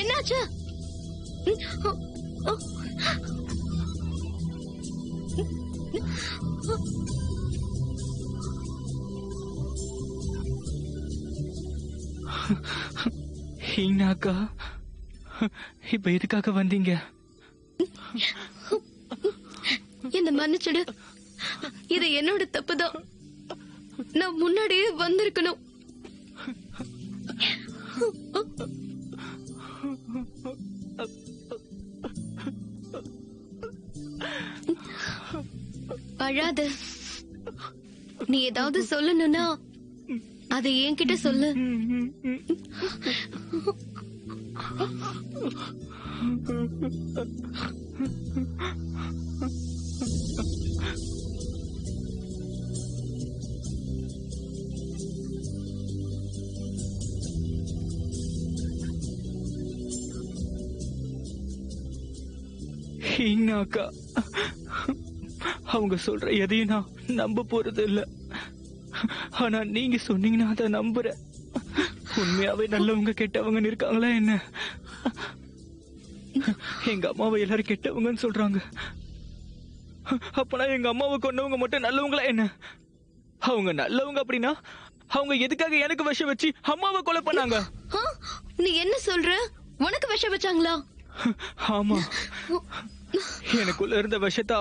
என்னாச்சு? ஹீனாக்கா, இப்ப எதுக்காக வந்தீங்க? என்ன மன்னிச்சிடு. இது என்னோட தப்புதான். நான் முன்னாடியே வந்திருக்கணும். அழாத. நீ ஏதாவது சொல்லணும்னா அதை என்கிட்ட சொல்லு. ஹீனாக்கா, அவங்க சொல்ற எதையும் நான் நம்ப போறது இல்ல. ஆனா நீங்க சொன்னீங்கன்னா அதை நம்புறேன். உண்மையாவே நல்லவங்க கெட்டவங்கன்னு இருக்காங்களா என்ன? எங்க அம்மாவை எல்லாரும் கெட்டவங்கன்னு சொல்றாங்க. அப்பனா எங்க அம்மாவை கொண்டவங்க மட்டும் நல்லவங்களா என்ன? அவங்க நல்லவங்க அப்படின்னா அவங்க எதுக்காக எனக்கு விஷம் வச்சு அம்மாவை கொலை பண்ணாங்க? நீ என்ன சொல்ற? உனக்கு விஷம் வச்சாங்களா? ஆமா, எனக்குள்ள இருந்த விஷத்தை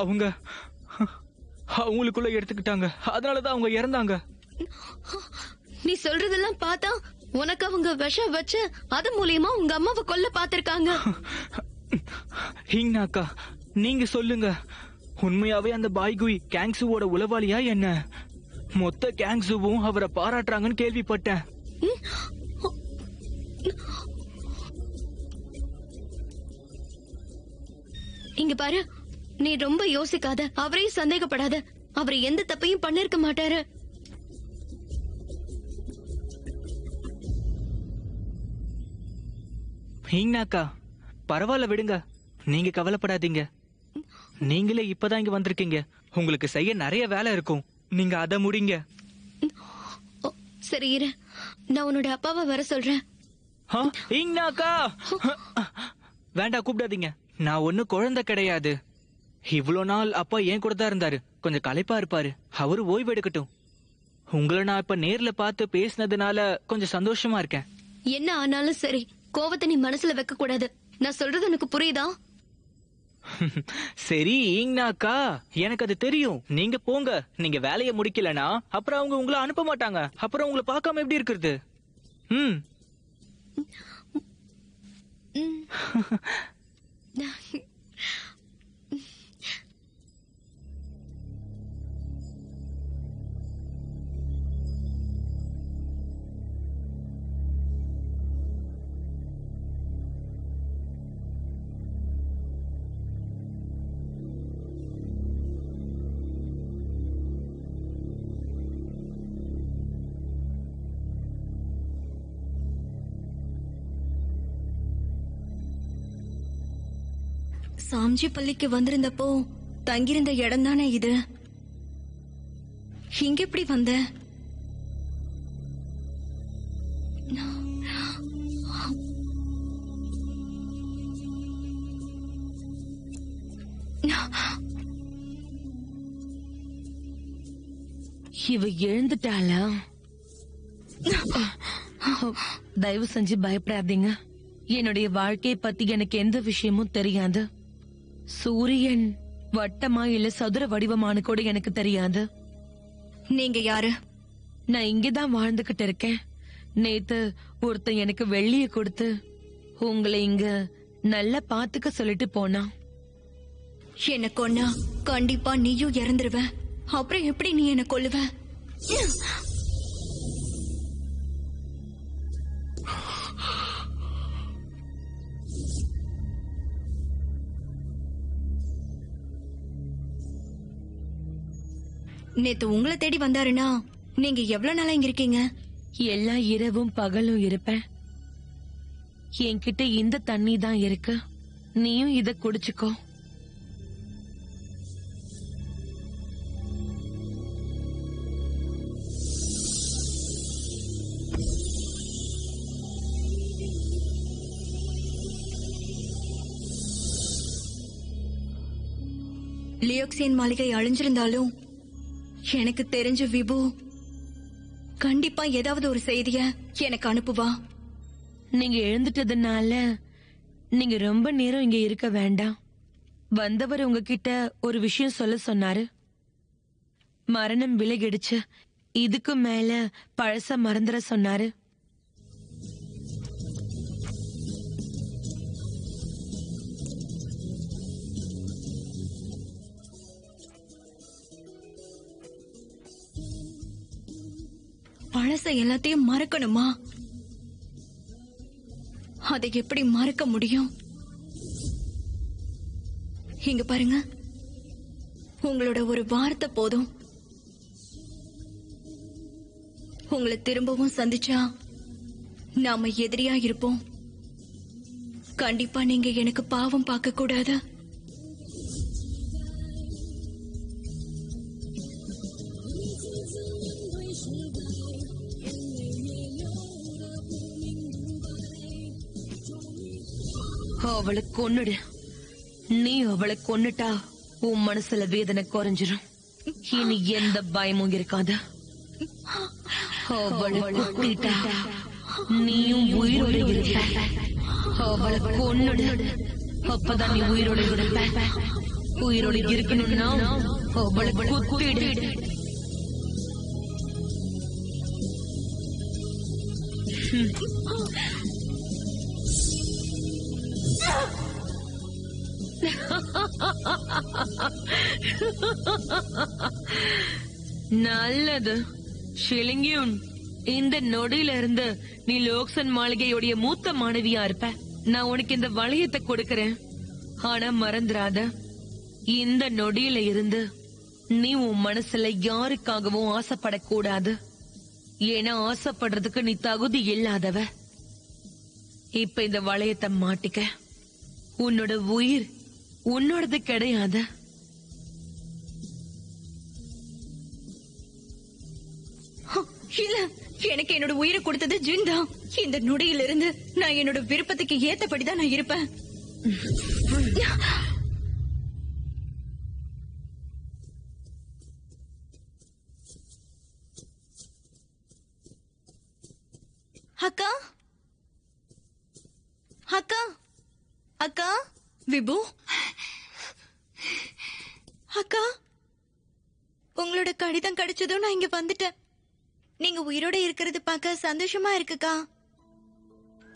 அவங்களுக்குள்ள எடுத்துக்கிட்டாங்க. அதனாலதான் அவங்க இறந்தாங்க. நீ சொல்றதெல்லாம் பார்த்தா உனக்கு அவங்க விஷம் வச்சு அது மூலியமா உங்க அம்மாவை கொல்ல பாத்திருக்காங்க. ஹீனாக்கா, நீங்க சொல்லுங்க, உண்மையாவே அந்த பாய்குய் கேங்ஸுவோட உளவாளியா என்ன? மொத்த கேங்ஸுவும் அவரை பாராட்டுறாங்கன்னு கேள்விப்பட்டேன். இங்க பாரு, நீ ரொம்ப யோசிக்காத. அவரையும் சந்தேகப்படாத. அவர் எந்த தப்பையும் பண்ணிருக்க மாட்டாரு. ஹீனாக்கா, பரவாயில்ல விடுங்க. நீங்க கவலைப்படாதீங்க. நீங்களே இப்பதான் இங்க வந்திருக்கீங்க. உங்களுக்கு செய்ய நிறைய வேலை இருக்கும். நீங்க அதை முடிங்க. சரி இரு, நான் உன்னோட அப்பாவை வர சொல்றேன். ஹீனாக்கா, வேண்டாம், கூப்பிடாதீங்க. நான் ஒண்ணு குழந்தை கிடையாது. இவ்வளவு நாள் அப்பா ஏன் கூட தான் இருந்தாரு. கொஞ்சம் களைப்பா இருப்பாரு. அவரு ஓய்வு எடுக்கட்டும். உங்களை நான் இப்ப நேர்ல பார்த்து பேசினதுனால கொஞ்சம் சந்தோஷமா இருக்கேன். என்ன ஆனாலும் சரி, கோவத்தை நீ மனசுல வைக்க கூடாது. நான் சொல்றது உனக்கு புரியுதா? சரி ஈங்னாக்கா, எனக்கு அது தெரியும். நீங்க போங்க. நீங்க வேலையை முடிக்கலனா அப்புறம் அவங்க உங்களை அனுப்ப மாட்டாங்க. அப்புறம் உங்களை பார்க்காம எப்படி இருக்கிறது? சாம்ஜி பள்ளிக்கு வந்திருந்தப்போ தங்கியிருந்த இடம் தானே இது. இங்க எப்படி வந்த? இவ எழுந்துட்டாளா? தயவு செஞ்சு பயப்படாதீங்க. என்னுடைய வாழ்க்கையை பத்தி எனக்கு எந்த விஷயமும் தெரியாது. சூரியன் வட்டமா இல்ல சதுர வடிவமானு கூட எனக்கு தெரியாது. நீங்க யாரு? நான் இங்கதான் வாழ்ந்துகிட்டு இருக்கேன். நேத்து ஒருத்தன் எனக்கு வெள்ளிய கொடுத்து உங்களை இங்க நல்லா பாத்துக்க சொல்லிட்டு போனான். என்ன கொன்னா கண்டிப்பா நீயும் இறந்துருவ. அப்புறம் எப்படி நீ என்ன கொல்லுவ? நேத்து உங்களை தேடி வந்தாருன்னா நீங்க எவ்வளவு நாளா இங்க இருக்கீங்க? எல்லா இரவும் பகலும் இருப்பேன். என்கிட்ட இந்த தண்ணி தான் இருக்கு. நீயும் இத குடிச்சுக்கோ. லியோக்சியன் மாளிகை அழிஞ்சிருந்தாலும் எனக்கு தெரிஞ்ச விபு கண்டிப்பா ஏதாவது ஒரு செய்திய எனக்கு அனுப்புவா. நீங்க எழுந்துட்டதுனால நீங்க ரொம்ப நேரம் இங்க இருக்க வேண்டாம். வந்தவர் உங்ககிட்ட ஒரு விஷயம் சொல்ல சொன்னாரு. மரணம் விலகிடுச்சு. இதுக்கு மேல பழச மறந்துட சொன்னாரு. பழச எல்லாத்தையும் மறக்கணுமா? அதை எப்படி மறக்க முடியும்? இங்க பாருங்க, உங்களோட ஒரு வார்த்தை போதும். உங்களை திரும்பவும் சந்திச்சா நாம எதிரியா இருப்போம். கண்டிப்பா நீங்க எனக்கு பாவம் பார்க்க கூடாது. அவளை கொன்னுடு. நீ அவளை கொன்னுட்டா உன் மனசுல வேதனை குறைஞ்சிரும். இனி எந்த பயமும் இருக்காது. அவளை கொத்திட்டா நீயும் உயிரோட இருப்ப. அவளை கொன்னுடு. அப்பதான் நீ உயிரோட இருப்ப. உயிரோட இருக்கணும்னா அவளை கொத்திடு. நல்லது ஷிலிங்கியூன். இந்த நொடியில இருந்து நீ லோக்சன் மாளிகையுடைய மூத்த மாணவியா இருப்ப. நான் உனக்கு இந்த வளையத்தை கொடுக்கறேன். ஆனா மறந்துடாத, இந்த நொடியில இருந்து நீ உன் மனசுல யாருக்காகவும் ஆசைப்படக்கூடாது. ஏன்னா ஆசைப்படுறதுக்கு நீ தகுதி இல்லாதவ. இப்ப இந்த வளையத்தை மாட்டிக்க. உன்னோட உயிர் உன்னோடது கிடையாது. இல்ல, எனக்கு என்னோட உயிரை கொடுத்தது ஜின் தான். இந்த நொடியிலிருந்து நான் என்னோட விருப்பத்துக்கு ஏத்தபடிதான் நான் இருப்பேன். அக்கா, அக்கா, அக்கா, விபு, அக்கா, உங்களோட கடிதம் கிடைச்சதும் நான் இங்க வந்துட்டேன். நீங்க உயிரோட இருக்கிறது பார்க்க சந்தோஷமா இருக்குக்கா.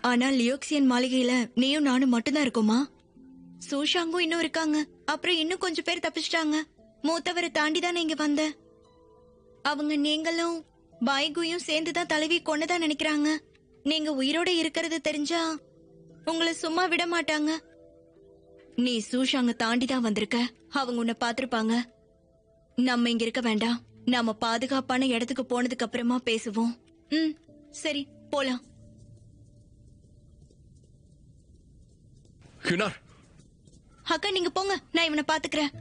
ஆனா லியோக்சியன் மாளிகையில நீயும் நானும் மட்டும்தான் இருக்குமா? சூஷாங்கும் இன்னும் இருக்காங்க. அப்புறம் இன்னும் கொஞ்சம் பேர் தப்பிச்சிட்டாங்க. மூத்தவரை தாண்டி தானே இங்க வந்த. அவங்க நீங்களும் பாய்குயும் சேர்ந்துதான் தலைவி கொண்டுதான் நினைக்கிறாங்க. நீங்க உயிரோட இருக்கிறது தெரிஞ்சா உங்களை சும்மா விட மாட்டாங்க. நீ சூஷாங்க தாண்டி தான் வந்திருக்க. அவங்க உன்னை பாத்திருப்பாங்க. நம்ம இங்க இருக்க வேண்டாம். நாம பாதுகாப்பான இடத்துக்கு போனதுக்கு அப்புறமா பேசுவோம். சரி, போலாம். அக்கா நீங்க போங்க, நான் இவனை பாத்துக்கிறேன்.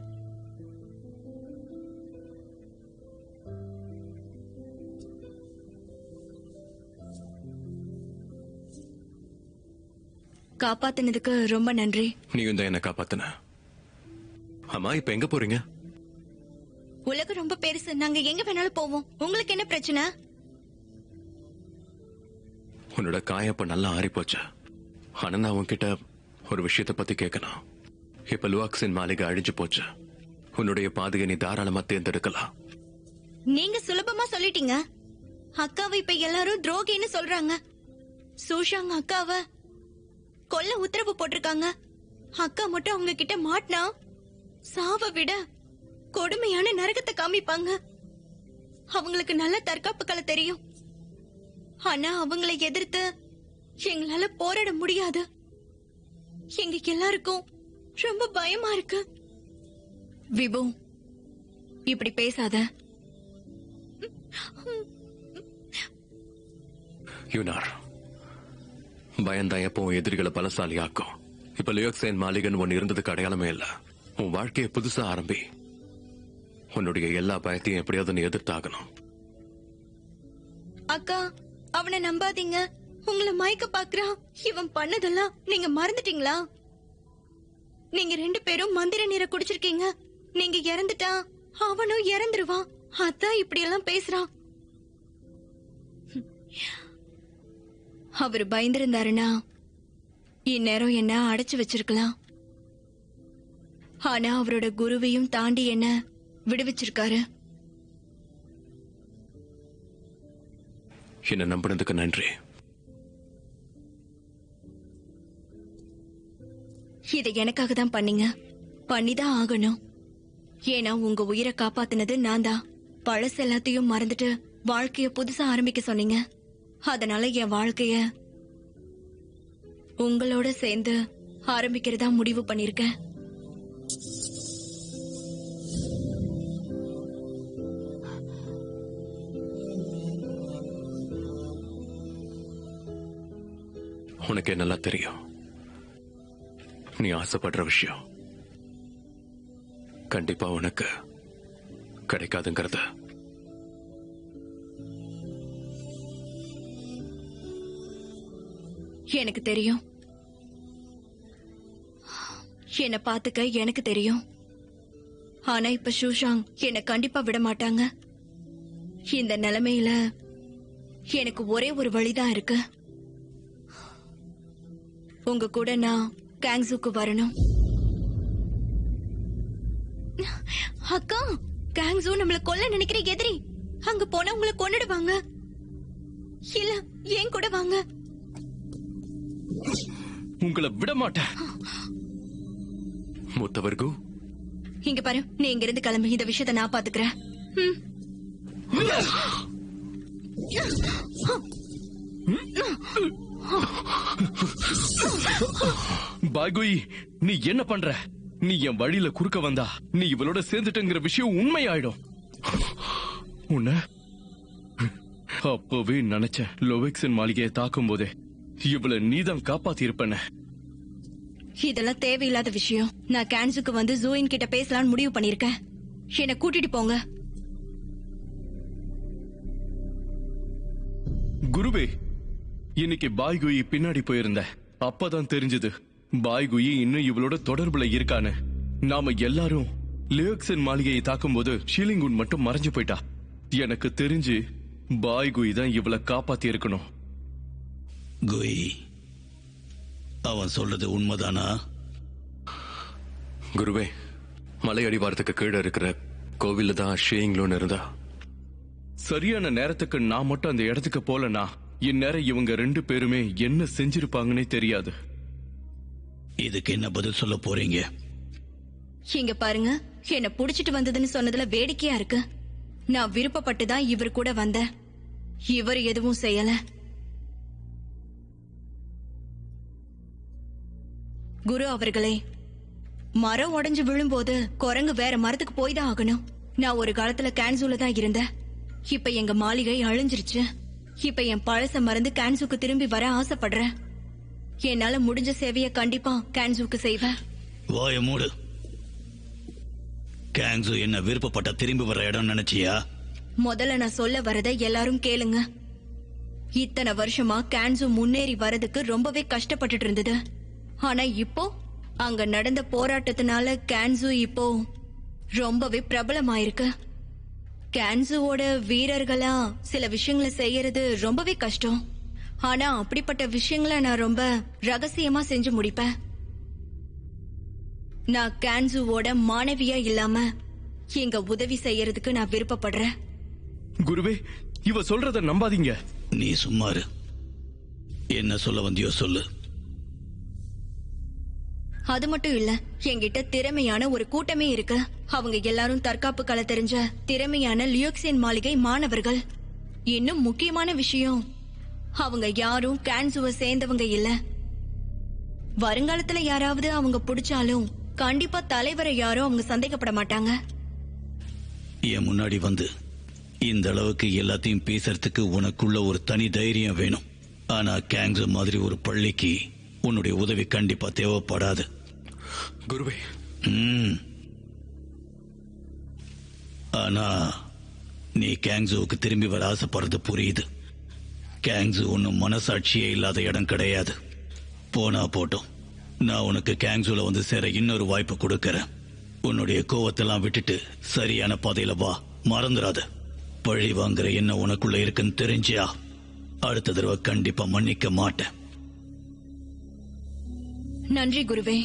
காப்பாத்தினதுக்கு ரொம்ப நன்றி. நீயும் தான் என்ன காப்பாத்தின. அம்மா இப்ப எங்க போறீங்க? உலகம் ரொம்ப பெருசு, நாங்க எங்க வேணாலும் போவோம். உங்களுக்கு என்ன பிரச்சனை? உன்னோட காயம் இப்ப நல்லா ஆறி போச்சு. ஆனா நான் உன்கிட்ட ஒரு விஷயத்த பத்தி கேட்கணும். இப்ப லுவாக்ஸின் மாளிகை அழிஞ்சு போச்சு. உன்னுடைய பாதையை நீ தாராளமா தேர்ந்தெடுக்கலாம். நீங்க சுலபமா சொல்லிட்டீங்க. அக்காவை இப்ப எல்லாரும் துரோகின்னு சொல்றாங்க. சூஷாங் அக்காவை கொல்ல உத்தரவு போட்டிருக்காங்க. அக்கா மட்டும் அவங்க கிட்ட மாட்டினா சாவ விட கொடுமையான நரகத்தை காமிப்பாங்க. அவங்களுக்கு நல்ல தற்காப்பு கலை தெரியும். ஆனா அவங்களை எதிர்த்து எங்களால போராட முடியாது. எங்க எல்லாருக்கும் ரொம்ப பயமா இருக்கு. விபு, இப்படி பேசாத. யூனார், பயந்தான் எப்பவும் எதிரிகளை பலசாலியாக்கும். இப்ப லியோக்சேன் மாளிகைன்னு ஒன்னு இருந்ததுக்கு அடையாளமே இல்ல. உன் வாழ்க்கையை புதுசா ஆரம்பி. உன்னுடைய எல்லா பயத்தையும் எப்படியாவது நீ எதிர்த்தாகணும். அக்கா, அவனை நம்பாதீங்க. உங்களை மயக்க பாக்குறான். இவன் பண்ணதெல்லாம் நீங்க மறந்துட்டீங்களா? நீங்க 2 பேரும் மந்திர நீரை குடிச்சிருக்கீங்க. நீங்க இறந்துட்டா அவனும் இறந்துருவான். அதான் இப்படி எல்லாம் பேசுறான். அவரு பயந்திருந்தாருன்னா இந்நேரம் என்ன அடைச்சு வச்சிருக்கலாம். ஆனா அவரோட குருவையும் தாண்டி என்ன விடுவிச்சிருக்காரு. என்ன நம்பினதுக்கு நன்றி. இதை எனக்காக தான் பண்ணீங்க. பண்ணிதான் ஆகணும். ஏன்னா உங்க உயிரை காப்பாத்தினது நான் தான். பழசு எல்லாத்தையும் மறந்துட்டு வாழ்க்கைய புதுசா ஆரம்பிக்க சொன்னீங்க. அதனால என் வாழ்க்கைய உங்களோட சேர்ந்து ஆரம்பிக்கிறதா முடிவு பண்ணிருக்கேன். உனக்கு நல்லா தெரியும், நீ ஆசைப்படுற விஷயம் கண்டிப்பா உனக்கு கிடைக்காதுங்கிறது. எனக்கு தெரியும். என்ன பாத்துக்க எனக்கு தெரியும். ஆனா இப்ப சூஷாங் என்ன கண்டிப்பா விட மாட்டாங்க. இந்த நிலைமையில எனக்கு ஒரே ஒரு வழிதான் இருக்கு. உங்க கூட நான் கேங்ஸுக்கு வரணும். அக்கா, கேங்ஸு நம்மள கொல்ல நினைக்கிற எதிரி. அங்க போனா உங்களை கொன்னுடுவாங்க. இல்ல, ஏன் கூட வாங்க. உங்களை விட மாட்டேன். மூத்தவர்கு, இங்க பாரு, நீ இங்க இருந்து கிளம்பு. இந்த விஷயத்தை நான் பாத்துக்கிறேன். பாய்குயி, நீ என்ன பண்ற? நீ என் வழியில குறுக்க வந்தா நீ இவளோட சேர்ந்துட்டங்கிற விஷயம் உண்மையாயிடும். உன்ன அப்பவே நினைச்சேன். லோவெக்ஸன் மாளிகையை தாக்கும் போதே இவளை நீதான் காப்பாத்தி இருப்பன. இதெல்லாம் தேவையில்லாத விஷயம். நான் கேன்ஸுக்கு வந்து ஜூயின் கிட்ட பேசலாம்னு முடிவு பண்ணிருக்கேன். என்ன கூட்டிட்டு போங்க. குருவே, இன்னைக்கு பாய்குயி பின்னாடி போயிருந்த அப்பதான் தெரிஞ்சது பாய்குயி இன்னும் இவளோட தொடர்புல இருக்கான்னு. நாம எல்லாரும் லியோக்சன் மாளிகையை தாக்கும் போது ஷீலிங்குன் மட்டும் மறைஞ்சு போயிட்டா. எனக்கு தெரிஞ்சு பாய்குயி தான் இவளை காப்பாத்தி இருக்கணும். குயி, அவன் சொல்றது உண்மைதானா? குருவே, மலை அடிவாரத்துக்கு கீழே இருக்கிற கோவில்ல தான் ஷேயிங்லோன்னு இருந்தா. சரியான நேரத்துக்கு நான் மட்டும் அந்த இடத்துக்கு போலனா இந்நேரம் இவங்க 2 பேருமே என்ன செஞ்சிருப்பாங்கன்னே தெரியாது. இதுக்கு என்ன பதில் சொல்ல போறீங்க? இங்க பாருங்க, என்ன புடிச்சிட்டு வந்ததுன்னு சொன்னதுல வேடிக்கையா இருக்கு. நான் விருப்பப்பட்டுதான் இவர் கூட வந்தேன். இவர் எதுவும் செய்யல. குரு அவர்களே, மரம் உடைஞ்சு விழும்போது குரங்கு வேற மரத்துக்கு போய் தான் ஆகணும். நான் ஒரு காலத்துல கேன்சூல தான் இருந்தேன். இப்ப எங்க மாளிகை அழிஞ்சிருச்சு. இப்ப என் பழச மறந்து கேன்சூக்கு திரும்பி வர ஆசைப்படுறேன். என்னால முடிஞ்ச சேவைய கண்டிப்பா கேன்சூக்கு செய்வேன். வாய மூடு. கேங்ஸு என்ன விருப்பப்பட்ட திரும்பி வர இடம் நினைச்சியா? முதல்ல நான் சொல்ல வரதை எல்லாரும் கேளுங்க. இத்தனை வருஷமா கேன்சு முன்னேறி வரதுக்கு ரொம்பவே கஷ்டப்பட்டுட்டு இருந்தது. ஆனா இப்போ அங்க நடந்த போராட்டத்தினால கேன்சு இப்போ ரொம்பவே பிரபலமாயிருக்கு. கேன்சுவோட வீரர்களா சில விஷயங்களை செய்யறது ரொம்பவே கஷ்டம். ஆனா அப்படிப்பட்ட விஷயங்களை நான் ரொம்ப ரகசியமா செஞ்சு முடிப்பேன். நான் கேன்சுவோட மாணவியா இல்லாம எங்க உதவி செய்யறதுக்கு நான் விருப்பப்படுறேன். குருவே, இவ சொல்றத நம்பாதீங்க. நீ சும்மாரு. என்ன சொல்ல வந்தியோ சொல்லு. அது மட்டும் இல்ல, என்கிட்ட திறமையான ஒரு கூட்டமே இருக்கு. அவங்க எல்லாரும் தற்காப்பு கலை தெரிஞ்ச திறமையான லியோக்சியன் மாளிகை மாணவர்கள். இன்னும் முக்கியமான விஷயம், அவங்க யாரும் கேன்சுவை சேர்ந்தவங்க இல்ல. வருங்காலத்துல யாராவது அவங்க பிடிச்சாலும் கண்டிப்பா தலைவரை யாரும் அவங்க சந்தேகப்பட மாட்டாங்க. என் முன்னாடி வந்து இந்த அளவுக்கு எல்லாத்தையும் பேசுறதுக்கு உனக்குள்ள ஒரு தனி தைரியம் வேணும். ஆனா கேங்ஸ் மாதிரி ஒரு பள்ளிக்கு உன்னுடைய உதவி கண்டிப்பா தேவைப்படாது. குருவே, ஆனா நீ கேங்ஸுவுக்கு திரும்பி வர ஆசைப்படுறது புரியுது. கேங்ஸு ஒன்னும் மனசாட்சியே இல்லாத இடம் கிடையாது. போனா போட்டோம், நான் உனக்கு கேங்ஸுல வந்து சேர இன்னொரு வாய்ப்பு கொடுக்கறேன். உன்னுடைய கோவத்தெல்லாம் விட்டுட்டு சரியான பாதையில வா, மறந்துடாத. பழி வாங்குற என்ன உனக்குள்ள இருக்குன்னு தெரிஞ்சியா அடுத்த தடவை கண்டிப்பா மன்னிக்க மாட்டேன். நன்றி குருவே.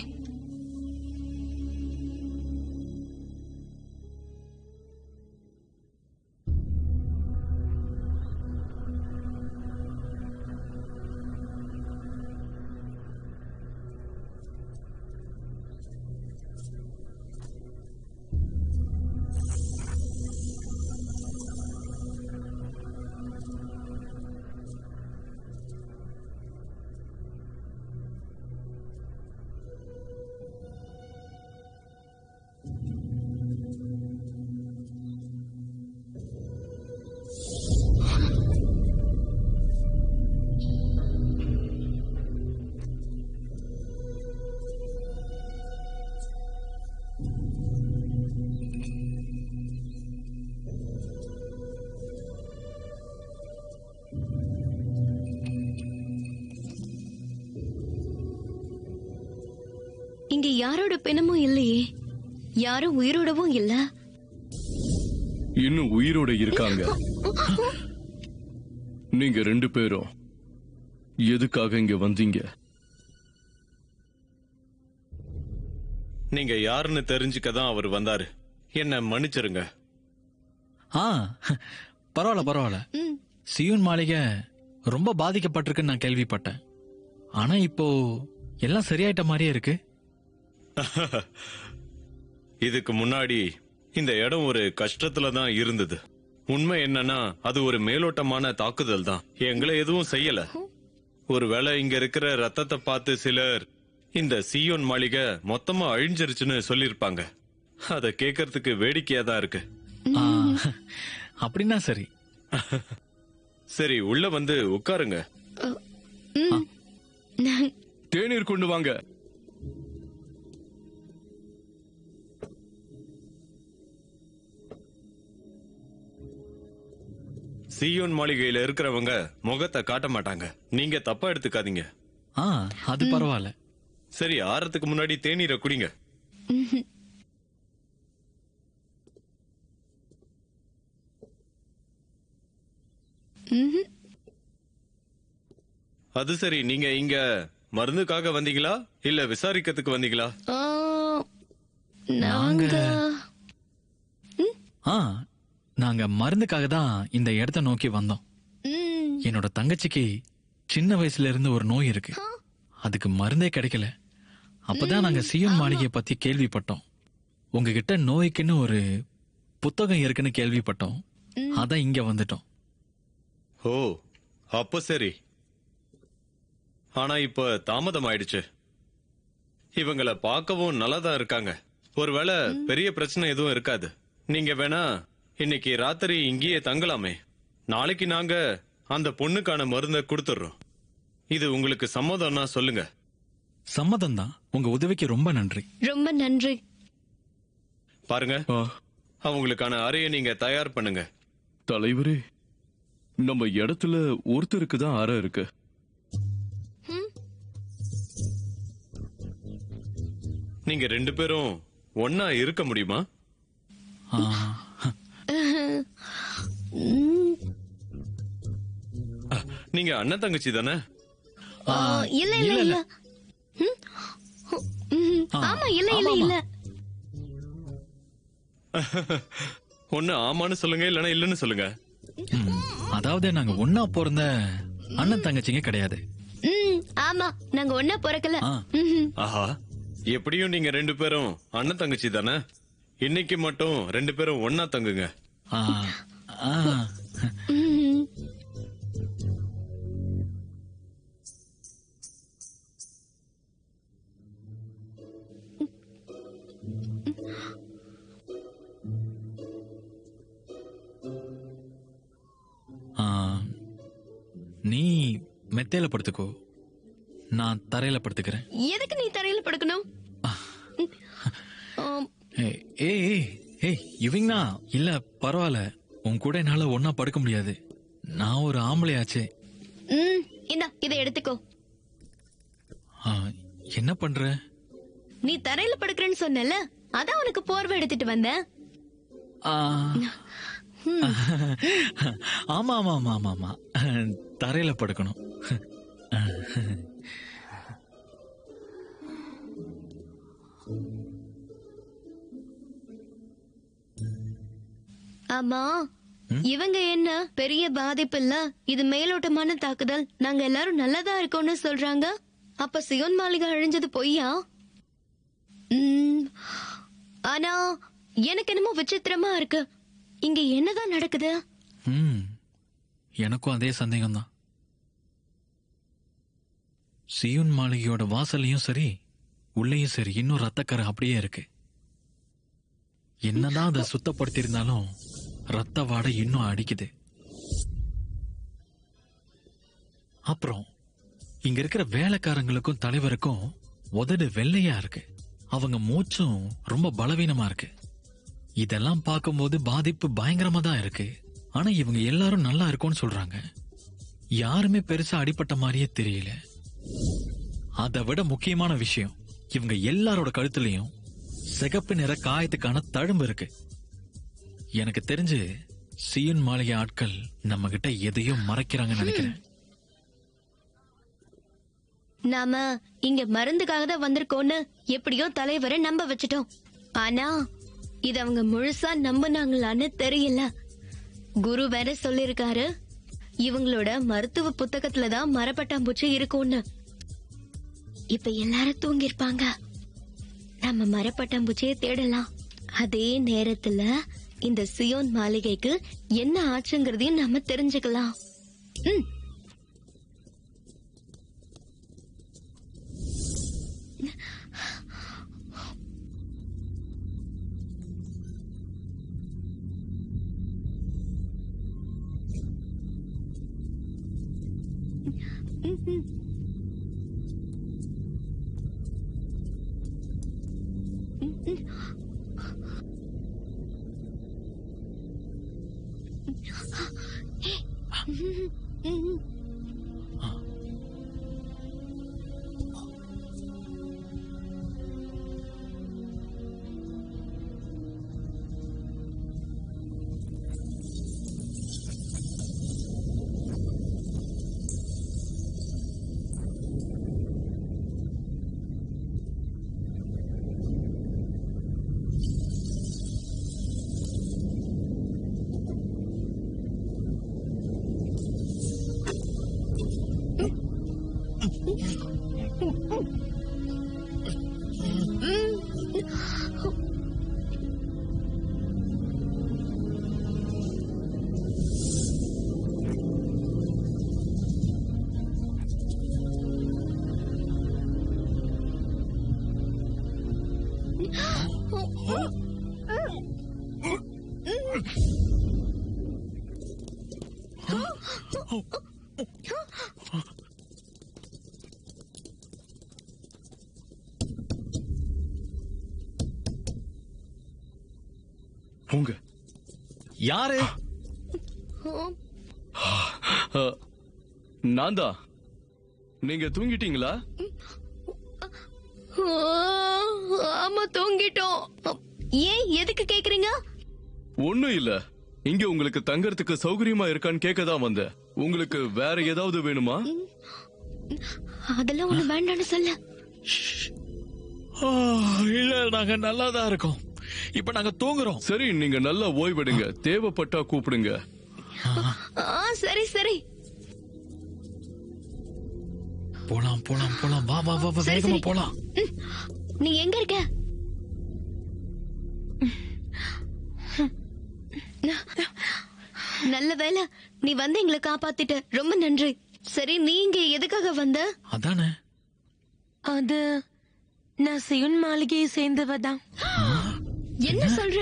இங்க யாரோட பிணமும் இல்லையே, யாரும் உயிரோடவும் இல்ல. இன்னும் உயிரோட இருக்காங்க. நீங்க 2 பேரும் எதுக்காக இங்க வந்தீங்க? நீங்க யாருன்னு தெரிஞ்சுக்க தான் அவர் வந்தாரு. என்ன மன்னிச்சிருங்க. பரவாயில்ல. சியூன் மாளிகை ரொம்ப பாதிக்கப்பட்டிருக்குன்னு நான் கேள்விப்பட்டேன். ஆனா இப்போ எல்லாம் சரியாயிட்ட மாதிரியே இருக்கு. இதுக்கு முன்னாடி இந்த இடம் ஒரு கஷ்டத்துல தான் இருந்தது. உண்மை என்னன்னா அது ஒரு மேலோட்டமான தாக்குதல் தான். எங்களை எதுவும் செய்யல. ஒருவேளை இங்க இருக்கிற ரத்தத்தை பார்த்து சிலர் இந்த சியோன் மாளிகை மொத்தமா அழிஞ்சிருச்சுன்னு சொல்லிருப்பாங்க. அத கேட்கறதுக்கு வேடிக்கையா தான் இருக்கு. அப்படின்னா சரி. சரி, உள்ள வந்து உட்காருங்க. தேநீர் கொண்டு வாங்க. சியோன் மாளிகையில இருக்கிறவங்க முகத்தை காட்ட மாட்டாங்க. நீங்க தப்பா எடுத்துக்காதீங்க. அது பரவாயில்ல. சரி, ஆறதுக்கு முன்னாடி தேநீரை குடிங்க. அது சரி, நீங்க இங்க மருந்துக்காக வந்தீங்களா இல்ல விசாரிக்கிறதுக்கு வந்தீங்களா? நாங்க மருந்துக்காக தான் இந்த இடத்த நோக்கி வந்தோம். என்னோட தங்கச்சிக்கு சின்ன வயசுல இருந்து ஒரு நோய் இருக்கு. அதுக்கு மருந்தே கிடைக்கல. அப்பதான் நாங்க சியோன் மாளிகையை பத்தி கேள்விப்பட்டோம். உங்ககிட்ட நோய்க்குன்னு ஒரு புத்தகம் இருக்குன்னு கேள்விப்பட்டோம். அதான் இங்க வந்துட்டோம். ஓ, அப்ப சரி. ஆனா இப்ப தாமதம் ஆயிடுச்சு. இவங்களை பார்க்கவும் நல்லாதான் இருக்காங்க. ஒருவேளை பெரிய பிரச்சனை எதுவும் இருக்காது. நீங்க வேணா இன்னைக்கு ராத்திரி இங்கேயே தங்கலாமே. நாளைக்கு நாங்க அந்த பொண்ணுக்கான மருந்தை கொடுத்துடுறோம். இது உங்களுக்கு சம்மதம்னா சொல்லுங்க. சம்மதம் தான். உங்க உதவிக்கு ரொம்ப நன்றி. ரொம்ப நன்றி. பாருங்க, அவங்களுக்கான அறையை நீங்க தயார் பண்ணுங்க. தலைவரே, நம்ம இடத்துல ஒருத்தருக்கு தான் அறை இருக்கு. நீங்க 2 பேரும் ஒன்னா இருக்க முடியுமா? நீங்க அண்ணன் தங்கச்சி தானே? இல்ல இல்ல இல்ல. ஆமா, இல்ல இல்ல இல்ல. ஒண்ணு ஆமான்னு சொல்லுங்க, இல்லன்னா இல்லன்னு சொல்லுங்க. அதாவது நாங்க ஒன்னா பிறந்த அண்ணன் தங்கச்சிங்க கிடையாது. ஆமா, நாங்க ஒன்னா பிறக்கல. ஆஹா, எப்படியும் நீங்க 2 பேரும் அண்ணன் தங்கச்சி தானே? இன்னைக்கு மட்டும் 2 பேரும் ஒன்னா தங்குங்க. நீ மெத்தையில படுத்துக்கோ, நான் தரையில படுத்துக்கிறேன். எதுக்கு நீ தரையில படுக்கணும்? இவங்கண்ணா இல்ல, பரவாயில்ல. உன் கூட என்னால ஒன்னா படுக்க முடியாது. நான் ஒரு ஆம்பளையாச்சே. இந்தா, இதை எடுத்துக்கோ. என்ன பண்ற? நீ தரையில படுக்கிறேன்னு சொன்னல, அதான் உனக்கு போர்வை எடுத்துட்டு வந்தேன். ஆமா ஆமா ஆமா ஆமா ஆமா, தரையில படுக்கணும். ஆமா, இவங்க என்ன பெரிய பாதிப்பு இல்ல, இது மேலோட்டமான தாக்குதல், நாங்க எல்லாரும் நல்லதா இருக்கோம்னு சொல்றாங்க. அப்ப சியோன் மாளிகை அழிஞ்சது பொய்யா? ஆனா எனக்கு என்னமோ விசித்திரமா இருக்கு. இங்க என்னதான் நடக்குது? எனக்கும் அதே சந்தேகம் தான். சியோன் மாளிகையோட வாசல்லையும் சரி, உள்ளேயும் சரி, இன்னும் ரத்தக்கரை அப்படியே இருக்கு. என்னதான் அதை சுத்தப்படுத்தி இருந்தாலும் ரத்த வாடை இன்னும் அடிக்குது. அப்புறம் இங்க இருக்கிற வேலைக்காரங்களுக்கும் தலைவருக்கும் உதடு வெள்ளையா இருக்கு. அவங்க மூச்சும் ரொம்ப பலவீனமா இருக்கு. இதெல்லாம் பார்க்கும்போது பாதிப்பு பயங்கரமா தான் இருக்கு. ஆனா இவங்க எல்லாரும் நல்லா இருக்கும்னு சொல்றாங்க. யாருமே பெருசா அடிபட்ட மாதிரியே தெரியல. அதை விட முக்கியமான விஷயம், இவங்க எல்லாரோட கழுத்துலயும் சிகப்பு நிற காயத்துக்கான தழும்பு இருக்கு. எனக்கு தெரிஞ்சு சியோன் மாளிகை ஆட்கள் நம்ம கிட்ட எதையோ மறைக்கிறாங்கன்னு நினைக்கிறேன். நாம இங்க மருந்துக்காக தான் வந்திருக்கோம்னு எப்படியோ தலைவரை நம்ப வச்சிட்டோம். ஆனா இது அவங்க முழுசா நம்பினாங்களான்னு தெரியல. குரு வேற சொல்லிருக்காரு, இவங்களோட மருத்துவ புத்தகத்துலதான் மரப்பட்டாம்பூச்சி இருக்கும்னு. இப்ப எல்லாரும் தூங்கிருப்பாங்க. நம்ம மரப்பட்டாம்பூச்சியை தேடலாம். அதே நேரத்துல இந்த சியோன் மாளிகைக்கு என்ன ஆச்சுங்கிறதையும் நம்ம தெரிஞ்சுக்கலாம். போங்க. யாரு? நான் தான். நீங்க தூங்கிட்டீங்களா? ஆமா தூங்கிட்டோம். ஏன் எதுக்கு கேக்குறீங்க? ஒண்ணும் இல்ல, இங்க உங்களுக்கு தங்கறதுக்கு சௌகரியமா இருக்கான்னு கேட்கதான் வந்தேன். உங்களுக்கு வேற ஏதாவது வேணுமா? அதெல்லாம் ஒண்ணு வேண்டாம்னு சொல்ல. இல்ல, நாங்க நல்லாதான் இருக்கோம். இப்ப நாங்க தூங்குறோம். சரி, நீங்க நல்லா ஓய்வெடுங்க. தேவைப்பட்டா கூப்பிடுங்க. சரி சரி. போலாம் போலாம் போலாம். வா வா வா, சரி, வேகமா சரி. போலாம். நீ எங்க இருக்க? நல்ல வேலை நீ வந்து எங்களை காப்பாத்திட்ட. ரொம்ப நன்றி. சரி, நீ இங்க எதுக்காக வந்த? அதானே. அது நான் சியோன் மாளிகையை சேர்ந்தவதான். என்ன சொல்ற?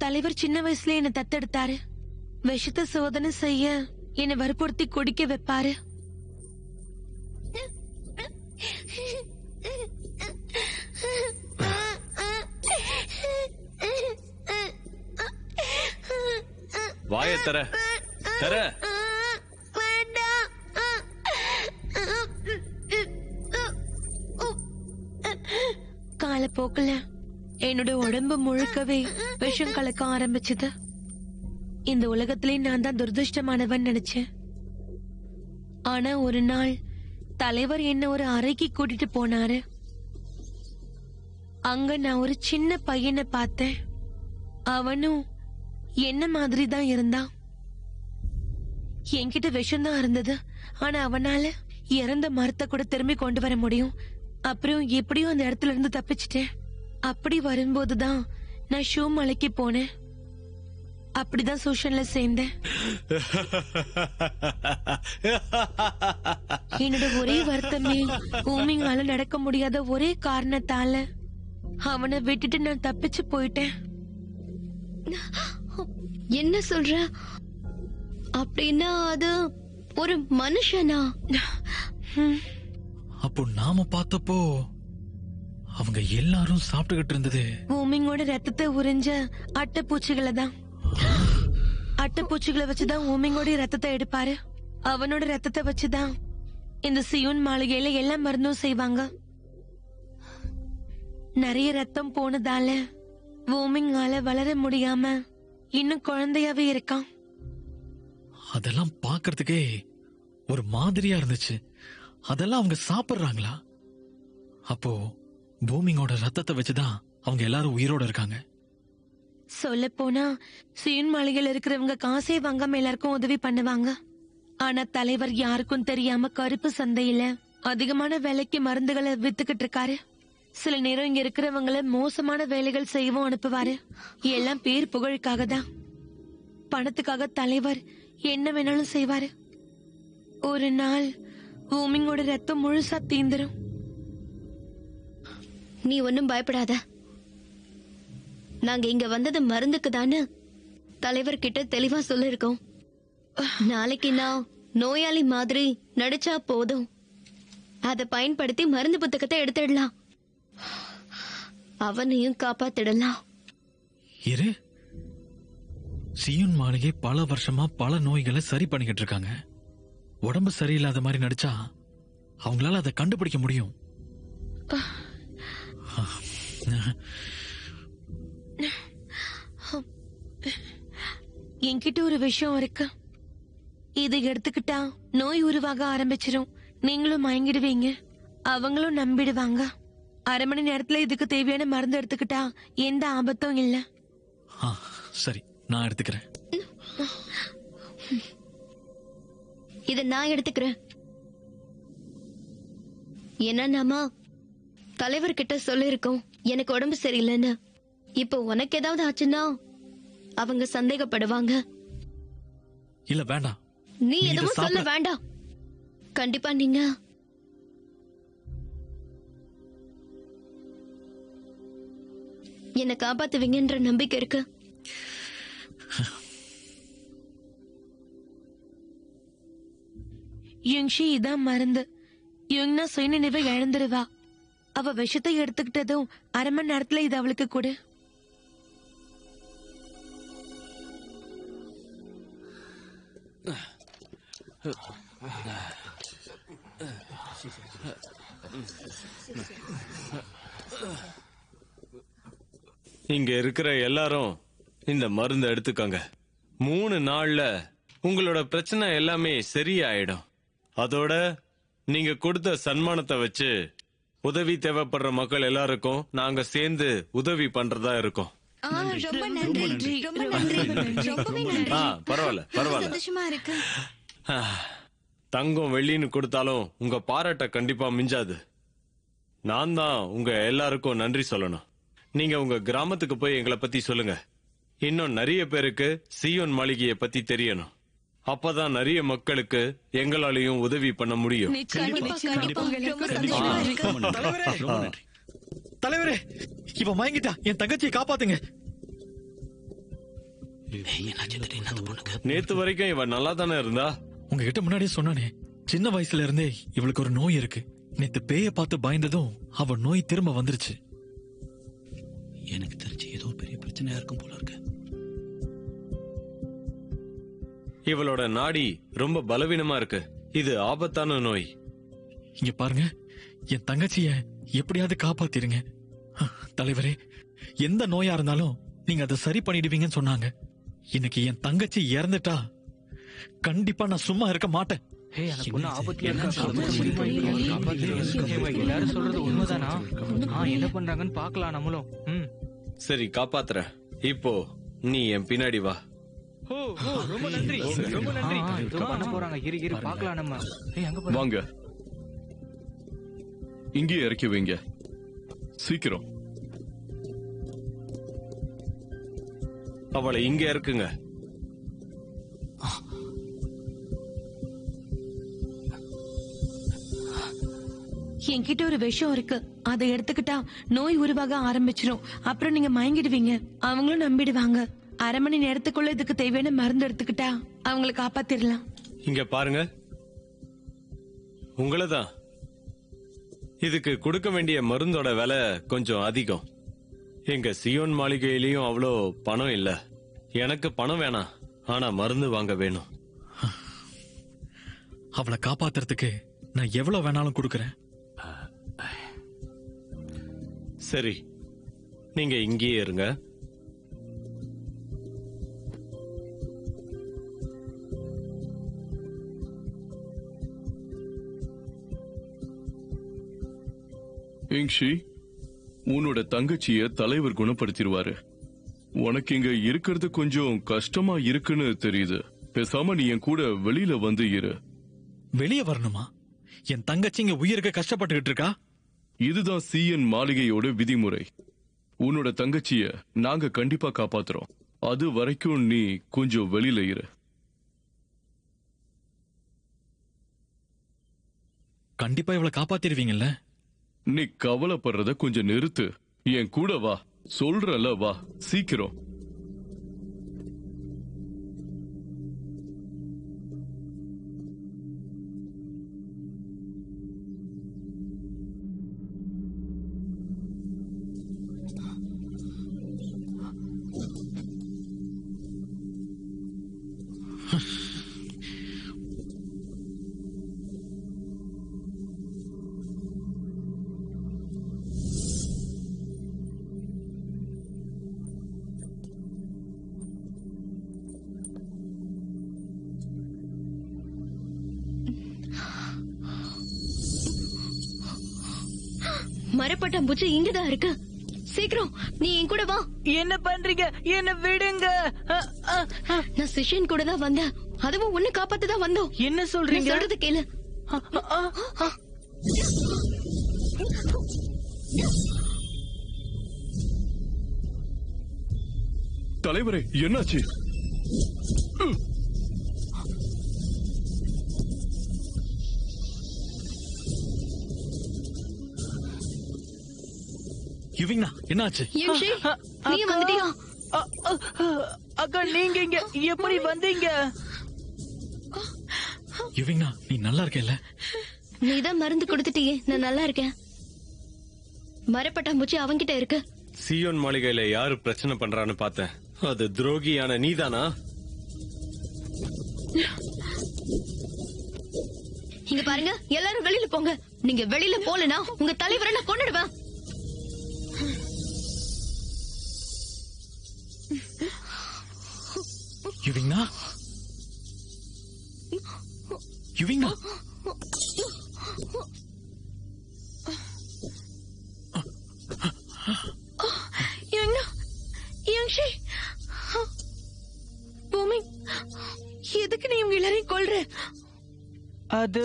தலைவர் சின்ன வயசுல என்ன தத்தெடுத்தாரு. விஷத்தை சோதனை செய்ய என்னை வற்புறுத்தி குடிக்க வைப்பாரு. வாய தர தர. காலப்போக்குல என்னோட உடம்பு முழுக்கவே விஷம் கலக்க ஆரம்பிச்சது. இந்த உலகத்திலே நான் தான் துரதிருஷ்டமானவன் நினைச்சேன். ஆனா ஒரு நாள் தலைவர் என்ன ஒரு அறைக்கு கூட்டிட்டு போனாரு. அங்க நான் ஒரு சின்ன பையனை பார்த்தேன். அவனும் என்ன மாதிரி தான் இருந்தான். என்கிட்ட விஷம் தான் இருந்தது. ஆனா அவனால இறந்த மரத்தை கூட திரும்பி கொண்டு வர முடியும். அப்புறம் எப்படியும் அந்த இடத்துல இருந்து தப்பிச்சிட்டேன். அப்படி வரும்போதுதான் நான் ஷூ மலைக்கு போனேன். அப்படிதான் சோஷன்ல சேர்ந்தேன். என்னோட ஒரே வருத்தமே பூமிங்கால நடக்க முடியாத ஒரே காரணத்தால அவனை விட்டுட்டு நான் தப்பிச்சு போயிட்டேன். என்ன சொல்ற? அப்படின்னா அது ஒரு மனுஷனா? அப்போ நாம பார்த்தப்போ அவங்க எல்லாரும் சாப்பிட்டுக்கிட்டு இருந்தது ஊமிங்கோட ரத்தத்தை உறிஞ்ச அட்டைப்பூச்சிகளை தான். அட்டைப்பூச்சிகளை வச்சுதான் ஊமிங்கோட ரத்தத்தை எடுப்பாரு. அவனோட ரத்தத்தை வச்சுதான் இந்த சியோன் மாளிகையில எல்லா மருந்தும் செய்வாங்க. நிறைய ரத்தம் போனதால ஊமிங்கால வளர முடியாம இன்னும் குழந்தையாவே இருக்கான். அதெல்லாம் பாக்குறதுக்கே ஒரு மாதிரியா இருந்துச்சு. அதெல்லாம் அவங்க சாப்பிடுறாங்களா? அப்போ பூமிங்கோட ரத்தத்தை வச்சுதான் அவங்க எல்லாரும் உயிரோட இருக்காங்க. சொல்ல போனா சியோன் மாளிகையில இருக்கிறவங்க காசே வாங்காம எல்லாருக்கும் உதவி பண்ணுவாங்க. ஆனா தலைவர் யாருக்கும் தெரியாம கருப்பு சந்தையில அதிகமான விலைக்கு மருந்துகளை வித்துக்கிட்டு இருக்காரு. சில நேரம் இங்க இருக்கிறவங்கள மோசமான வேலைகள் செய்யவும் அனுப்புவாரு. எல்லாம் பேர் புகழுக்காக தான். பணத்துக்காக தலைவர் என்ன வேணாலும் செய்வாரு. ஒரு நாள் ஊமிங்கோட ரத்தம் முழுசா தீந்துரும். நீ ஒன்னும் பயப்படாத. நாங்க இங்க வந்தது மருந்துக்கு தானே தலைவர்கிட்ட தெளிவா சொல்லிருக்கோம். நாளைக்கு நான் நோயாளி மாதிரி நடிச்சா போதும். அதை பயன்படுத்தி மருந்து புத்தகத்தை எடுத்துடலாம். அவனையும் காப்பாத்திடலாம். இரு, சியோன் மாளிகை பல வருஷமா பல நோய்களை சரி பண்ணிக்கிட்டு இருக்காங்க. உடம்பு சரியில்லாத மாதிரி நடிச்சா அவங்களால அதை கண்டுபிடிக்க முடியும். என்கிட்ட ஒரு விஷயம் இருக்கு. இதை எடுத்துக்கிட்டா நோய் உருவாக ஆரம்பிச்சிரும். நீங்களும் மயங்கிடுவீங்க, அவங்களும் நம்பிடுவாங்க. அரை மணி நேரத்துல இதுக்கு தேவையான மருந்து எடுத்துக்கிட்டா எந்த ஆபத்தும் இல்ல. சரி, நான் எடுத்துக்கிறேன். இத நான் எடுத்துக்கிறேன். ஏன்னா நாம தலைவர்கிட்ட சொல்லிருக்கோம் எனக்கு உடம்பு சரியில்லைன்னு. இப்போ உனக்கு ஏதாவது ஆச்சுன்னா அவங்க சந்தேகப்படுவாங்க. இல்ல வேண்டாம், நீ எதுவும் சொல்ல வேண்டாம். கண்டிப்பா நீங்க என்ன காப்பாத்துவீங்கன்ற நம்பிக்கை இருக்கு. யுங்ஷி இதான் மருந்து. யுங்னா சுயநினைவை இழந்துருவா. அவ விஷத்தை எடுத்துக்கிட்டதும் அரை மணி நேரத்துல இது அவளுக்கு கொடு. இங்க இருக்கிற எல்லாரும் இந்த மருந்து எடுத்துக்கோங்க. 3 நாள்ல உங்களோட பிரச்சனை எல்லாமே சரியாயிடும். அதோட நீங்க கொடுத்த சன்மானத்தை வச்சு உதவி தேவைப்படுற மக்கள் எல்லாருக்கும் நாங்க சேர்ந்து உதவி பண்றதா இருக்கோம். ரொம்ப நன்றி, ரொம்ப நன்றி, ரொம்பவே நன்றி. பரவாயில்ல பரவாயில்ல. சந்தோஷமா இருக்கு. தங்கம் வெள்ளின்னு கொடுத்தாலும் உங்க பாராட்ட கண்டிப்பா மிஞ்சாது. நான் தான் உங்க எல்லாருக்கும் நன்றி சொல்லணும். நீங்க உங்க கிராமத்துக்கு போய் எங்களை பத்தி சொல்லுங்க. இன்னும் நிறைய பேருக்கு சியோன் மாளிகையை பத்தி தெரியணும். அப்பதான் நிறைய மக்களுக்கு எங்களாலையும் உதவி பண்ண முடியும். ரொம்ப சந்தோஷமா இருக்கு. தலைவரே, இவன் மயங்கிட்டா. என் தங்கச்சியை காப்பாத்துங்க. நேத்து வரைக்கும் இவன் நல்லா தானே இருந்தா? உங்ககிட்ட முன்னாடியே சொன்னானே, சின்ன வயசுல இருந்தே இவளுக்கு ஒரு நோய் இருக்கு. நேத்து பேய பார்த்து பயந்ததும் அவ நோய் திரும்ப வந்துருச்சு. எனக்கு தெரிஞ்சு ஏதோ பெரிய பிரச்சனையா இருக்கும் போல இருக்கு. இவளோட நாடி ரொம்ப பலவீனமா இருக்கு. இது ஆபத்தான நோய். இங்க பாருங்க, என் தங்கச்சிய எப்படியாவது காப்பாத்திருங்க. தலைவரே, எந்த நோயா இருந்தாலும் நீங்க அதை சரி பண்ணிடுவீங்கன்னு சொன்னாங்க. இன்னைக்கு என் தங்கச்சி இறந்துட்டா கண்டிப்பா நான் சும்மா இருக்க மாட்டேன். எல்லாரும் சொல்றது உண்மைதானா? என்ன பண்றாங்கன்னு பாக்கலாம் நம்மளும். சரி, காப்பாத்துற. இப்போ நீ என் பின்னாடி வா. ரொம்ப நன்றி, ரொம்ப நன்றி. பண்ண போறாங்க. இரு பாக்கலாம் நம்ம. வாங்க, இங்கே இறக்கி வைங்க சீக்கிரம். அவளை இங்க இருக்குங்க. என்கிட்ட ஒரு விஷம் இருக்கு. அதை எடுத்துக்கிட்டா நோய் உருவாக ஆரம்பிச்சிரும். அப்புறம் நீங்க மயங்கிடுவீங்க. அவங்களும் நம்பிடுவாங்க. 1/2 மணி நேரத்துக்குள்ள இதுக்கு தேவையான மருந்து எடுத்துக்கிட்டா அவங்களை காப்பாத்திரலாம். இங்க பாருங்க, உங்களதான். இதுக்கு கொடுக்க வேண்டிய மருந்தோட விலை கொஞ்சம் அதிகம். எங்க சியோன் மாளிகையிலயும் அவ்வளோ பணம் இல்ல. எனக்கு பணம் வேணாம், ஆனா மருந்து வாங்க வேணும். அவளை காப்பாத்துறதுக்கு நான் எவ்வளவு வேணாலும் கொடுக்கறேன். சரி, நீங்க இங்கேயே இருங்க. இங்ஷி, உன்னோட தங்கச்சிய தலைவர் குணப்படுத்திடுவாரு. உனக்கு இங்க இருக்கிறது கொஞ்சம் கஷ்டமா இருக்குன்னு தெரியுது. பேசாம நீ என் கூட வெளியில வந்து இரு. வெளியே வரணுமா? என் தங்கச்சி இங்க உயிருக்கு கஷ்டப்பட்டுக்கிட்டு இருக்கா. இதுதான் சிஎன் மாளிகையோட விதிமுறை. உன்னோட தங்கச்சிய நாங்க கண்டிப்பா காப்பாத்துறோம். அது வரைக்கும் நீ கொஞ்சம் வெளியில இரு. கண்டிப்பா இவளை காப்பாத்திருவீங்கல்ல? நீ கவலைப்படுறத கொஞ்சம் நிறுத்து. என் கூட வா. சொல்றல, வா சீக்கிரம். மரப்பட்டம் பூச்சி இங்கதான் இருக்கு. சீக்கிரம் நீ என் கூட வா. என்ன பண்றீங்க? என்ன விடுங்க. நான் சிஷியன் கூட தான் வந்தேன். அதுவும் ஒண்ணு காப்பாத்ததான் வந்தோம். என்ன சொல்றீங்க? சொல்றது கேளு. தலைவரே, என்னாச்சு? யுவிங்னா, என்னாச்சு? நீ வந்துட்டியா? அக்கா, நீங்க இங்க எப்படி வந்தீங்க? யுவிங்னா, நீ நல்லா இருக்கேல்ல? நீதான் மருந்து கொடுத்துட்டியே, நான் நல்லா இருக்கேன். மரப்பட்டாம்பூச்சி அவன்கிட்ட இருக்கு. சியோன் மாளிகையில யாரு பிரச்சனை பண்றான்னு பார்த்தேன். அது துரோகியான நீதானா? இங்க பாருங்க, எல்லாரும் வெளியில போங்க. நீங்க வெளியில போலனா உங்க தலைவரை நான் கொன்னுடுவேன். யுவிங்னா யுவிங்னா எதுக்கு நீ இவங்க எல்லாரையும் கொல்ற? அது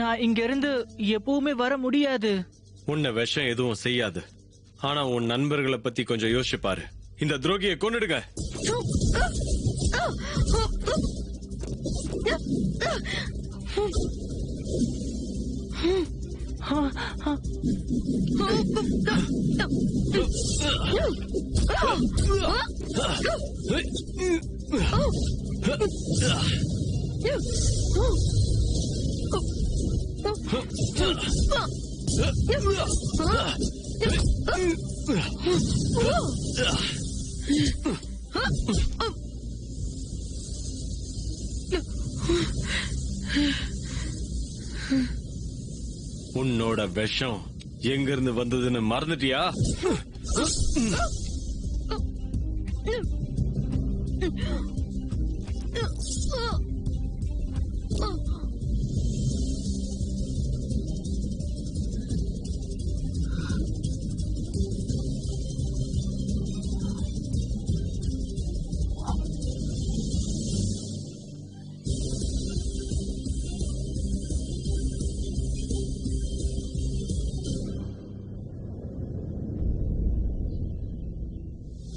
நான் இங்க இருந்து எப்பவுமே வர முடியாது. உன்னை விஷம் எதுவும் செய்யாது. ஆனா உன் நண்பர்களை பத்தி கொஞ்சம் யோசிச்சு பாரு. இந்த துரோகியை கொன்னுடுங்க. உன்னோட விஷம் எங்க இருந்து வந்ததுன்னு மறந்துட்டியா?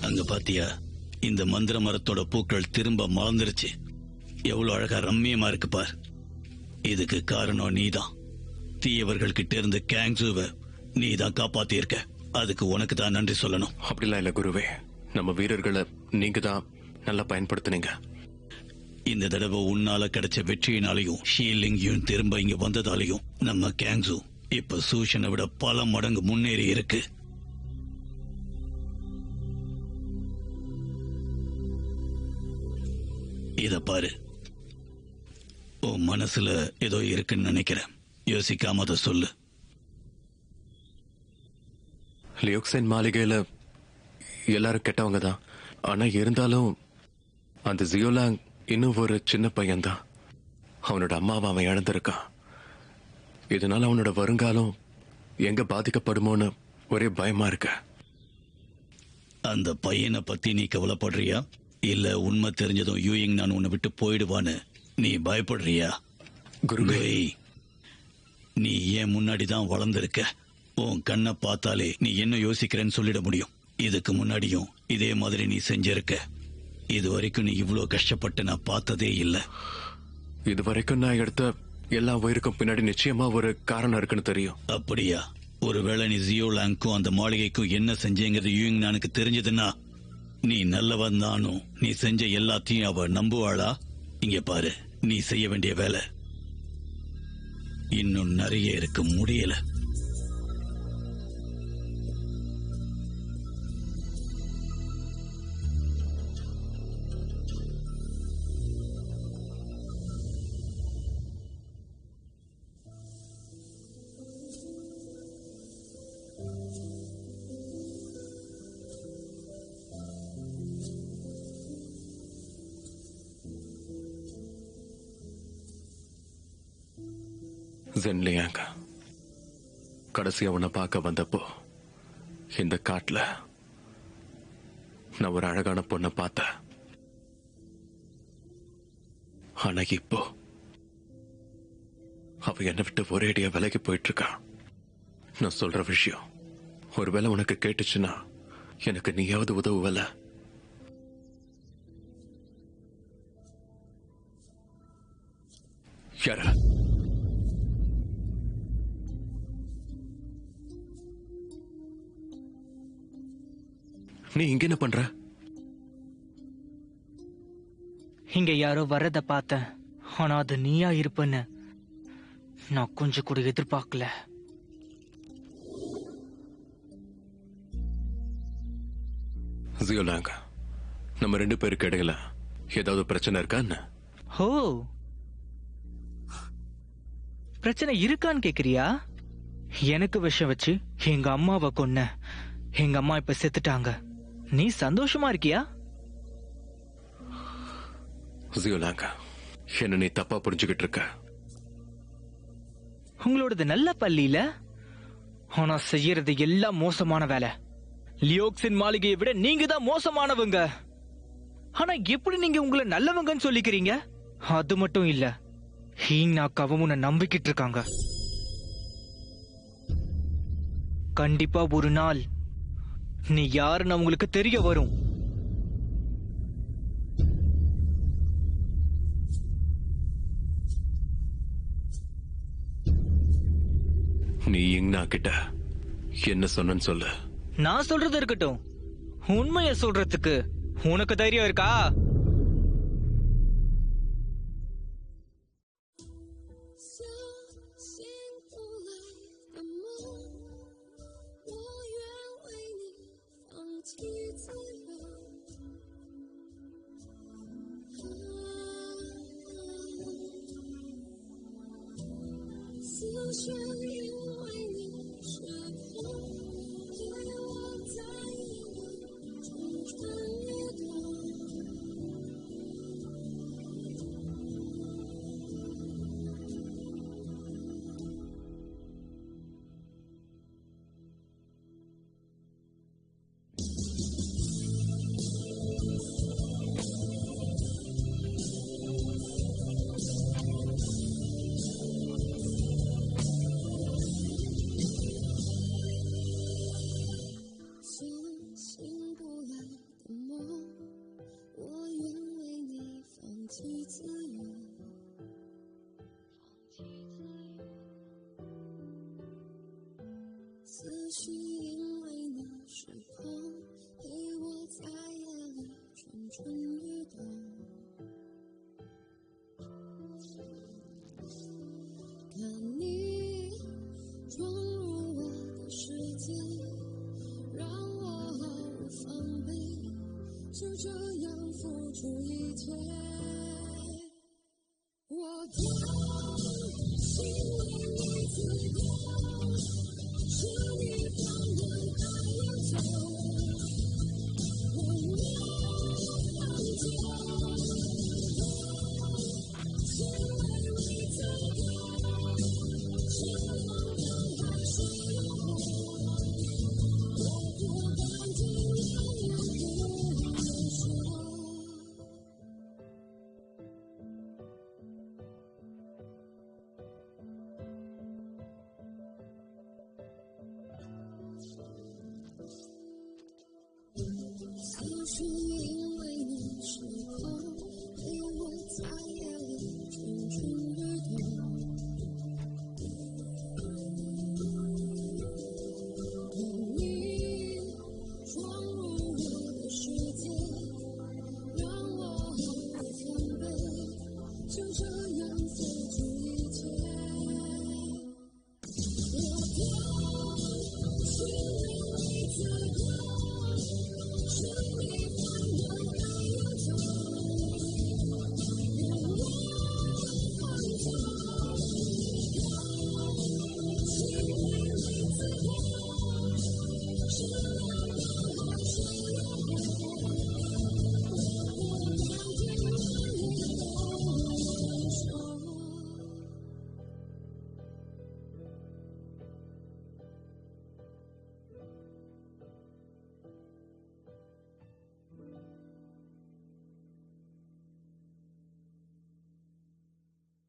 அங்க பாத்தியா, இந்த மந்திர மரத்தோட பூக்கள் திரும்ப மலர்ந்துருச்சு. எவ்வளவு அழகா ரம்மியமா இருக்கு பார். இதுக்கு காரணம் நீதான். தீயவர்கள் கிட்ட இருந்து கேங்ஸுவை நீதான் காப்பாத்தி இருக்க. அதுக்கு உனக்கு தான் நன்றி சொல்லணும். அப்படிலாம் இல்ல குருவே, நம்ம வீரர்களை நீங்க தான் நல்லா பயன்படுத்தினீங்க. இந்த தடவை உன்னால கிடைச்ச வெற்றியினாலையும் ஷீலிங்கையும் திரும்ப இங்க வந்ததாலையும் நம்ம கேங்ஸு இப்ப சூஷனை விட பல மடங்கு முன்னேறி இருக்கு. இத பாரு, உன் மனசுல ஏதோ இருக்குன்னு நினைக்கிறேன். யோசிக்காம அதை சொல்லு. லியோக்சன் மாளிகையில எல்லாரும் கெட்டவங்க தான். ஆனா இருந்தாலும் அந்த ஜியோலாங் இன்னும் ஒரு சின்ன பையன்தான். அவனோட அம்மாவை அவன் இழந்திருக்கான். இதனால அவனோட வருங்காலம் எங்க பாதிக்கப்படுமோன்னு ஒரே பயமா இருக்கு. அந்த பையனை பத்தி நீ கவலைப்படுறியா, இல்ல உண்மை தெரிஞ்சதும் யூயிங் நான் உன்னை விட்டு போயிடுவான்னு நீ பயப்படுறியா? குருவே, நீ ஏன் முன்னாடி தான் வளர்ந்திருக்க. உன் கண்ணை பார்த்தாலே நீ என்ன யோசிக்கிறேன்னு சொல்லிட முடியும். இதுக்கு முன்னாடியும் இதே மாதிரி நீ செஞ்சிருக்க. இது வரைக்கும் நீ இவ்வளவு கஷ்டப்பட்டு நான் பார்த்ததே இல்ல. இது வரைக்கும் நான் எடுத்த எல்லா உயிருக்கும் பின்னாடி நிச்சயமா ஒரு காரணம் இருக்குன்னு தெரியும். அப்படியா? ஒருவேளை நீ ஜியோலாங்க்கும் அந்த மாளிகைக்கும் என்ன செஞ்சேங்கிறது யூயிங் நானுக்கு தெரிஞ்சதுன்னா நீ நல்லவன் தானும் நீ செஞ்ச எல்லாத்தையும் அவ நம்புவாளா? இங்க பாரு, நீ செய்ய வேண்டிய வேலை இன்னும் நிறைய இருக்கு, முடியல. ஜென்லியாங்க, கடைசியா உன்னை பார்க்க வந்தப்போ இந்த காட்டுல நான் ஒரு அழகான பொண்ணை பார்த்தேன். ஆனா இப்போ அவ என்னை விட்டு ஒரேடியா விலகி போயிட்டு இருக்கா. நான் சொல்ற விஷயம் ஒருவேளை உனக்கு கேட்டுச்சுன்னா எனக்கு நீயாவது உதவுவல? யாரா? நீ இங்க என்ன பண்ற? இங்க யாரோ வர்றத பார்த்தேன். ஆனா அது நீயா இருப்பன்னு நான் கொஞ்சம் கூட எதிர்பார்க்கல. ஜியோலாங்க, நம்ம 2 பேருக்கு இடையில ஏதாவது பிரச்சனை இருக்கா என்ன? ஹோ, பிரச்சனை இருக்கான்னு கேக்குறியா? எனக்கு விஷம் வச்சு எங்க அம்மாவை கொன்ன. எங்க அம்மா இப்ப செத்துட்டாங்க. நீ சந்தோஷமா இருக்கியா? ஜியோலாங்க, என்ன நீ தப்பா புரிஞ்சுகிட்டு இருக்க. உங்களோடது நல்ல பள்ளியில, ஆனா செய்யறது எல்லாம் மோசமான வேலை. லியோக்ஸின் மாளிகையை விட நீங்க தான் மோசமானவங்க. ஆனா எப்படி நீங்க உங்களை நல்லவங்கன்னு சொல்லிக்கிறீங்க? அது மட்டும் இல்ல, ஹீனாக்காவும் உன்னை நம்பிக்கிட்டு இருக்காங்க. கண்டிப்பா ஒரு நாள் நீ யாருன்னு அவங்களுக்கு தெரிய வரும். நீ இங்னா கிட்ட என்ன சொன்னு சொல்லு. நான் சொல்றது இருக்கட்டும், உண்மைய சொல்றதுக்கு உனக்கு தைரியம் இருக்கா?是因为你是